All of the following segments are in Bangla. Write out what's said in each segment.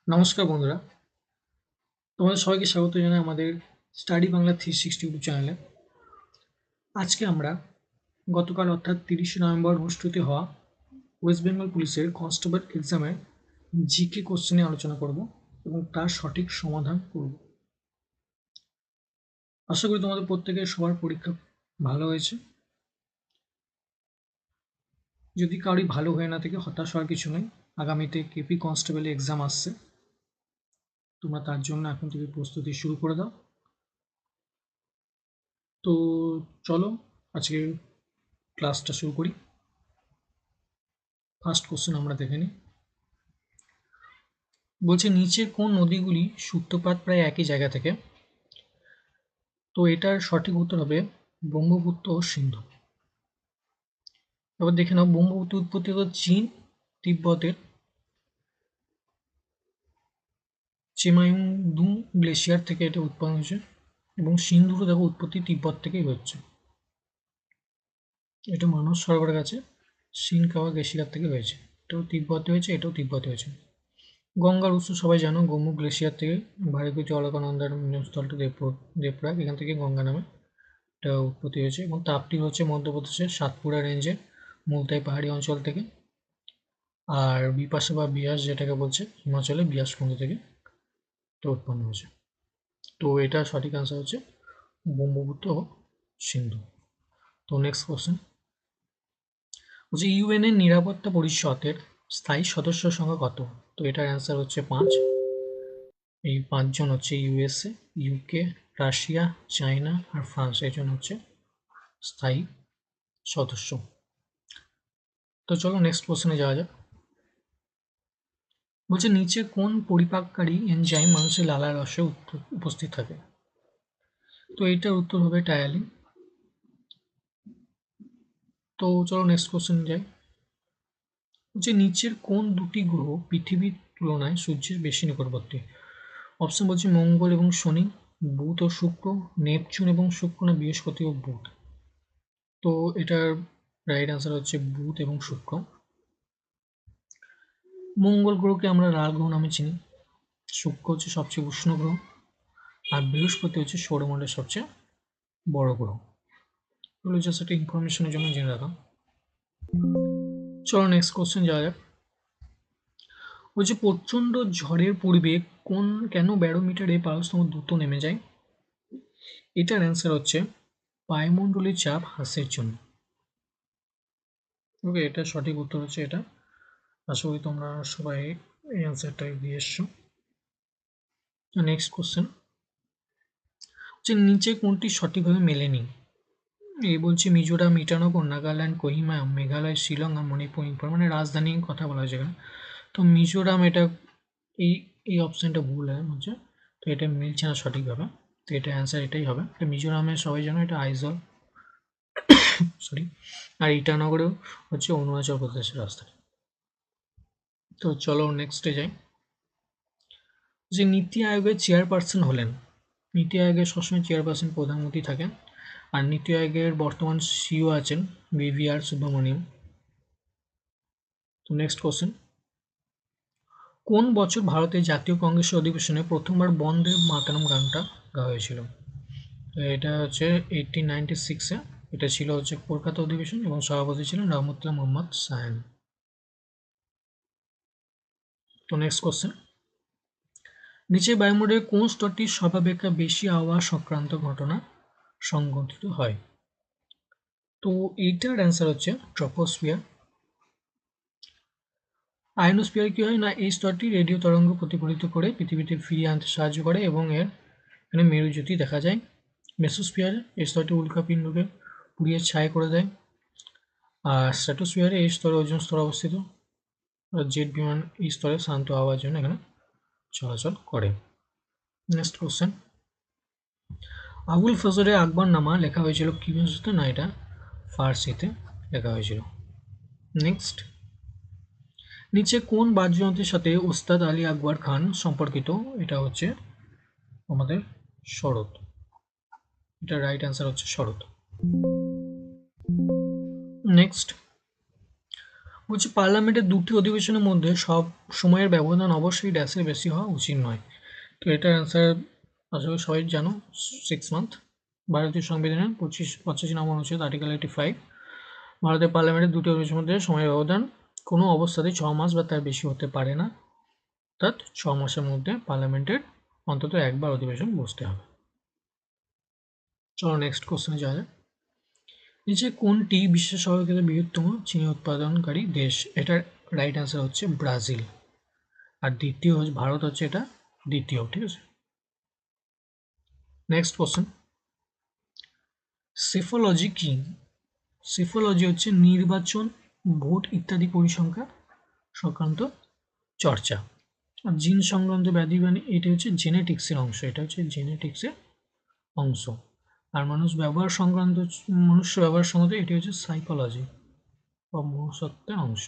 নমস্কার বন্ধুরা, তোমাদের সবাইকে স্বাগত জানাই আমাদের স্টাডি বাংলা 360 ইউটিউব চ্যানেলে। আজকে আমরা গতকাল অর্থাৎ 30শে নভেম্বর অনুষ্ঠিত হওয়া ওয়েস্ট বেঙ্গল পুলিশের কনস্টেবল এক্সামের জিকে কোশ্চেন নিয়ে আলোচনা করব এবং তার সঠিক সমাধান করব। আশা করি তোমাদের প্রত্যেকের সবার পরীক্ষা ভালো হয়েছে। যদি কারোরই ভালো হয়ে না থাকে হতাশ হওয়ার কিছু নেই। আগামীতে কেপি কনস্টেবলের এক্সাম আসছে, তোমরা তার জন্য এখন থেকে প্রস্তুতি শুরু করে দাও। তো চলো আজকে ক্লাসটা শুরু করি। ফার্স্ট কোশ্চেন আমরা দেখে নিই। বলছে নিচের কোন নদীগুলি সূত্রপাত প্রায় একই জায়গা থেকে? তো এটার সঠিক উত্তর হবে ব্রহ্মপুত্র ও সিন্ধু। এবার দেখে নাও, ব্রহ্মপুত্র উৎপত্তি হলো চীন তিব্বতের চেমাইদুং গ্লেশিয়ার থেকে এটা উৎপন্ন হয়েছে, এবং সিন্ধুরও দেখো উৎপত্তি তিব্বত থেকেই হচ্ছে। এটা মানস সরোবরের কাছে সিনকাওয়া গ্লেশিয়ার থেকে হয়েছে। এটাও তিব্বতে হয়েছে, এটাও তিব্বতে হয়েছে। গঙ্গার উৎস সবাই জানো, গোমুখ গ্লেশিয়ার থেকে ভারতীয় অলকানন্দার মিলনস্থলটি দেবপ্রয়াগ, এখান থেকে গঙ্গা নামে এটা উৎপত্তি হয়েছে। এবং তাপ্তি হচ্ছে মধ্যপ্রদেশের সাতপুরা রেঞ্জের মুলতাই পাহাড়ি অঞ্চল থেকে। আর বিপাশা বা বিয়াস যেটাকে বলছে হিমাচলের বিয়াসকুণ্ড থেকে এটা উৎপন্ন হয়েছে। তো এটা সঠিক আনসার হচ্ছে ব্রহ্মপুত্র ও সিন্ধু। তো নেক্সট কোশ্চেন হচ্ছে ইউএন এর নিরাপত্তা পরিষদের স্থায়ী সদস্য সংখ্যা কত? তো এটার অ্যান্সার হচ্ছে 5। এই 5জন হচ্ছে ইউএসএ, ইউকে, রাশিয়া, চায়না আর ফ্রান্স, এজন হচ্ছে স্থায়ী সদস্য। তো চলো নেক্সট কোশ্চেনে যাওয়া যাক। বলছে নিচে কোন পরিপাককারী এনজাইম মানুষের লালার রসে উপস্থিত থাকে? তো এইটার উত্তর হবে টায়ালিন। তো চলো নেক্সট কোশ্চেন যাই। বলছে নিচের কোন দুটি গ্রহ পৃথিবীর তুলনায় সূর্যের বেশি নিকটবর্তী? অপশন বলছে মঙ্গল এবং শনি, বুধ ও শুক্র, নেপচুন এবং শুক্র, না বৃহস্পতি ও বুধ। তো এটার রাইট আনসার হচ্ছে বুধ এবং শুক্র। মঙ্গল গ্রহকে আমরা লাল গ্রহ নামে চিনি, শুক্র হচ্ছে সবচেয়ে উষ্ণ গ্রহ, আর বৃহস্পতি হচ্ছে সৌরমণ্ডলের সবচেয়ে বড় গ্রহ। এগুলো জাস্ট একটা ইনফরমেশনের জন্য জেনে রাখা। চলো নেক্সট কোশ্চেন যাওয়া যাক। বলছে প্রচণ্ড ঝড়ের পূর্বে কেন ব্যারোমিটারে পারস্তম্ভ দ্রুত নেমে যায়? এটার অ্যান্সার হচ্ছে বায়ুমণ্ডলের চাপ হ্রাসের জন্য। ওকে, এটা সঠিক উত্তর হচ্ছে এটা। আশা করি তোমরা সবাই এই অ্যান্সারটা দিয়ে এসছো। নেক্সট কোশ্চেন হচ্ছে নিচে কোনটি সঠিকভাবে মেলেনি? এই বলছে মিজোরাম, ইটানগর, নাগাল্যান্ড, কোহিমা, মেঘালয়, শিলং আর মণিপুর। মানে রাজধানীর কথা বলা হয়েছে এখানে। তো মিজোরাম, এটা এই এই অপশানটা ভুল হচ্ছে, তো এটা মিলছে না সঠিকভাবে। তো এটা অ্যান্সার এটাই হবে। তো মিজোরামে সবাই জানো এটা আইজল, সরি। আর ইটানগরেও হচ্ছে অরুণাচল প্রদেশের রাজধানী। তো চলো নেক্সটে যাই। যে নীতি আয়োগের চেয়ারপারসন হলেন, নীতি আয়োগের সবসময় চেয়ারপারসন প্রধানমন্ত্রী থাকেন, আর নীতি আয়োগের বর্তমান সিইও আছেন বিভিআর সুব্রমণিয়াম। তো নেক্সট কোশ্চেন, কোন বছর ভারতের জাতীয় কংগ্রেসের অধিবেশনে প্রথমবার বন্দে মাতরম গানটা গাওয়া হয়েছিল? তো এটা হচ্ছে 1896-এ। এটা ছিল হচ্ছে কলকাতা অধিবেশন, এবং সভাপতি ছিলেন রহমতুল্লাহ মোহাম্মদ সায়েন। তো নেক্সট কোশ্চেন, নিচের বায়ুমণ্ডলের কোন স্তরটি সর্বাপেক্ষা বেশি আবহাওয়া সংক্রান্ত ঘটনা সংঘটিত হয়? তো এইটার অ্যান্সার হচ্ছে ট্রপোস্ফিয়ার। আয়নোস্ফিয়ার কি হয় না, এই স্তরটি রেডিও তরঙ্গ প্রতিফলিত করে পৃথিবীতে ফিরিয়ে আনতে সাহায্য করে, এবং এখানে মেরুজ্যোতি দেখা যায়। মেসোস্ফিয়ার এই স্তরটি উল্কাপিণ্ডকে পুড়িয়ে ছাই করে দেয়। আর স্ট্র্যাটোস্ফিয়ারে এই স্তরে ওজোন স্তর অবস্থিত। আর জেট বিমান এই স্তরে শান্ত হওয়ার জন্য এখানে চলাচল করে। নেক্সট কোশ্চেন, আবুল ফজলের আকবরনামা লেখা হয়েছিল কি ভাষাতে? না, এটা ফার্সিতে লেখা হয়েছিল। নেক্সট, নিচে কোন বাদ্যযন্ত্রের সাথে ওস্তাদ আলী আকবর খান সম্পর্কিত? এটা হচ্ছে আমাদের শরৎ। এটা রাইট অ্যান্সার হচ্ছে শরৎ। নেক্সট, বলছি পার্লামেন্টের দুটি অধিবেশনের মধ্যে সব সময়ের ব্যবধান অবশ্যই ড্যাশের বেশি হওয়া উচিত নয়। তো এটার অ্যান্সার আশা করি সবাই জানো, 6 মান্থ। ভারতীয় সংবিধানের 85 নম্বর অনুচ্ছেদ আর্টিকেল 85, ভারতের পার্লামেন্টের দুটি অধিবেশনের মধ্যে সময়ের ব্যবধান কোনো অবস্থাতেই 6 মাস বা তার বেশি হতে পারে না, অর্থাৎ 6 মাসের মধ্যে পার্লামেন্টের অন্তত একবার অধিবেশন বসতে হবে। চলো নেক্সট কোশ্চেনে যাওয়া যাক। নিচে কোনটি বিশ্বের সর্বাপেক্ষা বৃহত্তম চিনি উৎপাদনকারী দেশ? এটার রাইট অ্যান্সার হচ্ছে ব্রাজিল। আর দ্বিতীয় হচ্ছে ভারত, হচ্ছে এটা দ্বিতীয়, ঠিক আছে। নেক্সট কোশ্চেন, সিফোলজি কি? সিফোলজি হচ্ছে নির্বাচন, ভোট ইত্যাদি পরিসংখ্যান সংক্রান্ত চর্চা। আর জিন সংক্রান্ত ব্যাধি মানে এটা হচ্ছে জেনেটিক্সের অংশ, এটা হচ্ছে জেনেটিক্সের অংশ। আর মনুষ্য ব্যবহার সংক্রান্ত এটি হচ্ছে সাইকোলজি বা মনুষ্যত্বের অংশ।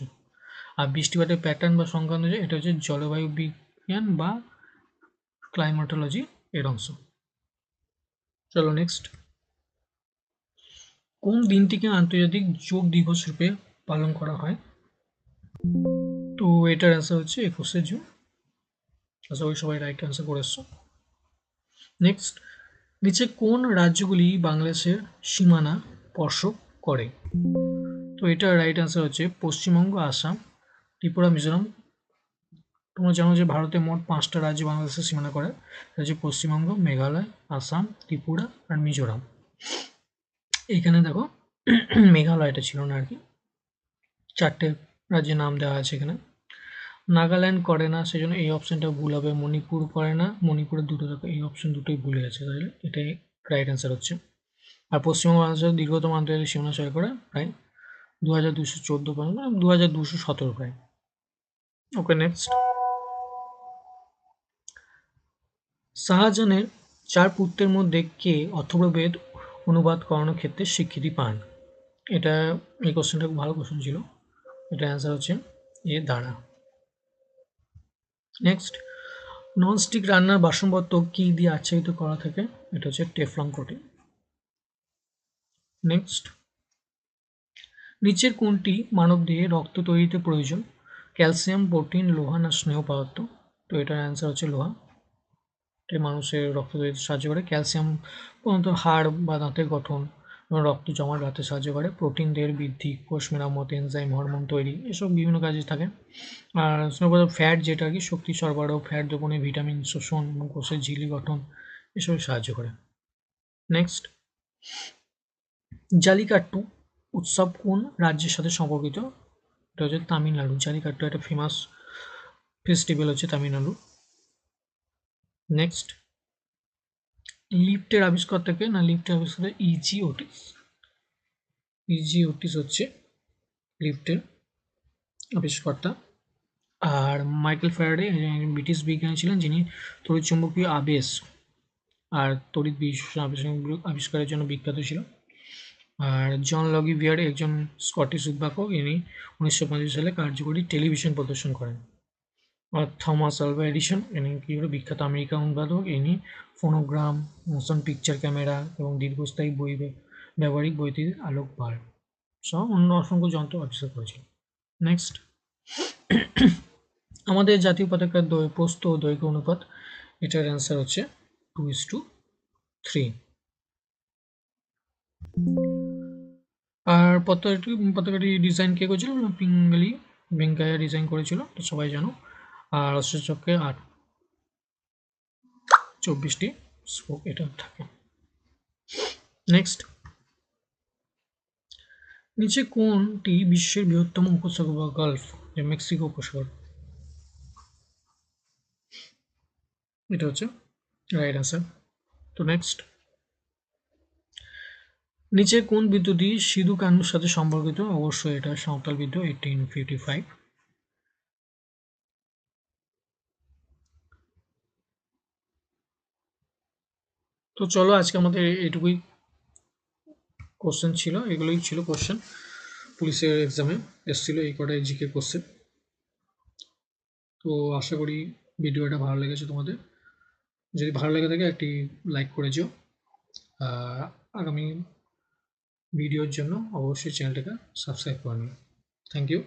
আর বৃষ্টিপাতের প্যাটার্ন বা সংক্রান্ত এটা হচ্ছে জলবায়ু বিজ্ঞান বা ক্লাইমাটোলজি এর অংশ। চলো নেক্সট, কোন দিনটিকে আন্তর্জাতিক যোগ দিবস রূপে পালন করা হয়? তো এটার অ্যান্সার হচ্ছে 21শে জুন। আশা করি সবাই রাইট অ্যান্সার করে এসছো। নেক্সট, নিচে কোন রাজ্যগুলি বাংলাদেশের সীমানা স্পর্শ করে? তো এটার রাইট অ্যান্সার হচ্ছে পশ্চিমবঙ্গ, আসাম, ত্রিপুরা, মিজোরাম। তোমরা জানো যে ভারতে মোট 5টা রাজ্য বাংলাদেশের সীমানা করে, সেটা হচ্ছে পশ্চিমবঙ্গ, মেঘালয়, আসাম, ত্রিপুরা আর মিজোরাম। এইখানে দেখো মেঘালয়টা ছিল না আর কি, 4টে রাজ্যের নাম দেওয়া আছে এখানে। নাগাল্যান্ড করে না, সেই জন্য এই অপশানটা ভুল হবে। মণিপুর করে না, মণিপুরের দুটো দেখো, এই অপশান দুটোই ভুলে গেছে, তাহলে এটাই রাইট অ্যান্সার হচ্ছে। আর পশ্চিমবঙ্গ বাংলাদেশের দীর্ঘতম আন্তর্জাতিক সীমানা শেয়ার করে প্রায় 2214 পর্যন্ত, 2217 প্রায়। ওকে নেক্সট, শাহজাহানের 4 পুত্রের মধ্যে কে অথর্ববেদ অনুবাদ করানোর ক্ষেত্রে স্বীকৃতি পান? এটা এই কোশ্চেনটা খুব ভালো কোশ্চেন ছিল, এটা অ্যান্সার হচ্ছে এ দ্বারা। নেক্সট, ননস্টিক রান্নার বাসনপত্র কি দিয়ে আচ্ছাদিত করা থাকে? এটা হচ্ছে টেফলন কোটিং। নেক্সট, নিচের কোনটি মানবদেহে রক্ত তৈরিতে প্রয়োজন? ক্যালসিয়াম, প্রোটিন, লোহা না স্নেহ পদার্থ? তো এটার অ্যান্সার হচ্ছে লোহা। এটা মানুষের রক্ত তৈরিতে সাহায্য করে। ক্যালসিয়াম প্রধানত হাড় বা দাঁতের গঠন এবং রক্ত জমাট বাঁধতে সাহায্য করে। প্রোটিন দেহের বৃদ্ধি, কোষ মেরামত, এনজাইম, হরমোন তৈরি, এসব বিভিন্ন কাজে থাকে। আর স্নেহ পদার্থ ফ্যাট, যেটা আর কি শক্তি সরবরাহ, ফ্যাট দোপনে, ভিটামিন শোষণ এবং কোষের ঝিল্লি গঠন, এসবে সাহায্য করে। নেক্সট, জালিকাট্টু উৎসব কোন রাজ্যের সাথে সম্পর্কিত? এটা হচ্ছে তামিলনাড়ু। জালিকাট্টু একটা ফেমাস ফেস্টিভ্যাল হচ্ছে তামিলনাড়ু। নেক্সট, লিফটের আবিষ্কর্তাকে? না, লিফটের আবিষ্কর্তা ইজি ওটিস। ইজি ওটিস হচ্ছে লিফটের আবিষ্কর্তা। আর মাইকেল ফ্যারাডে একজন ব্রিটিশ বিজ্ঞানী ছিলেন, যিনি তড়িৎচুম্বকীয় আবেশ আর তড়িৎ আবিষ্কারের জন্য বিখ্যাত ছিল। আর জন লগিভিয়ার একজন স্কটিশ উদ্ভাবক, ইনি 1925 সালে কার্যকরী টেলিভিশন প্রদর্শন করেন। আর থমাস আলভা এডিসন, ইনি কি হলো বিখ্যাত আমেরিকান উদ্ভাবক, ইনি ফোনোগ্রাম, মোশন পিকচার ক্যামেরা এবং দীর্ঘস্থায়ী ব্যবহারিক বৈদ্যুতিক আলোক বাল্ব সহ অন্য অসংখ্য যন্ত্র আবিষ্কার করেছিল। নেক্সট, আমাদের জাতীয় পতাকার প্রস্থ ও দৈর্ঘ্য অনুপাত? এটার অ্যান্সার হচ্ছে 2:3। আর পতাকাটি ডিজাইন কে করেছিল? পিঙ্গালি ভেঙ্কাইয়া ডিজাইন করেছিল, তো সবাই জানো। আর অশ্বচক্রে 24টি স্পোক এটা থাকে। নেক্সট, নিচে কোনটি বিশ্বের বৃহত্তম উপসাগর বা গালফ, যে মেক্সিকো উপসাগর? এটা হচ্ছে রাইট অ্যান্সার। তো নেক্সট, নিচে কোন বিদ্যুৎই সিধু কানুর সাথে সম্পর্কিত? অবশ্যই এটা সাঁওতাল বিদ্যুৎ 1855। তো চলো আজকে আমাদের এটুকুই কোশ্চেন ছিল, এগুলোই ছিল কোশ্চেন পুলিশের এক্সামে এসেছিলো, এই কটাই জিকে কোশ্চেন। তো আশা করি ভিডিওটা ভালো লেগেছে তোমাদের। যদি ভালো লেগে থাকে একটি লাইক করে যেও। আগামী ভিডিওর জন্য অবশ্যই চ্যানেলটাকে সাবস্ক্রাইব করে নিও। Thank you.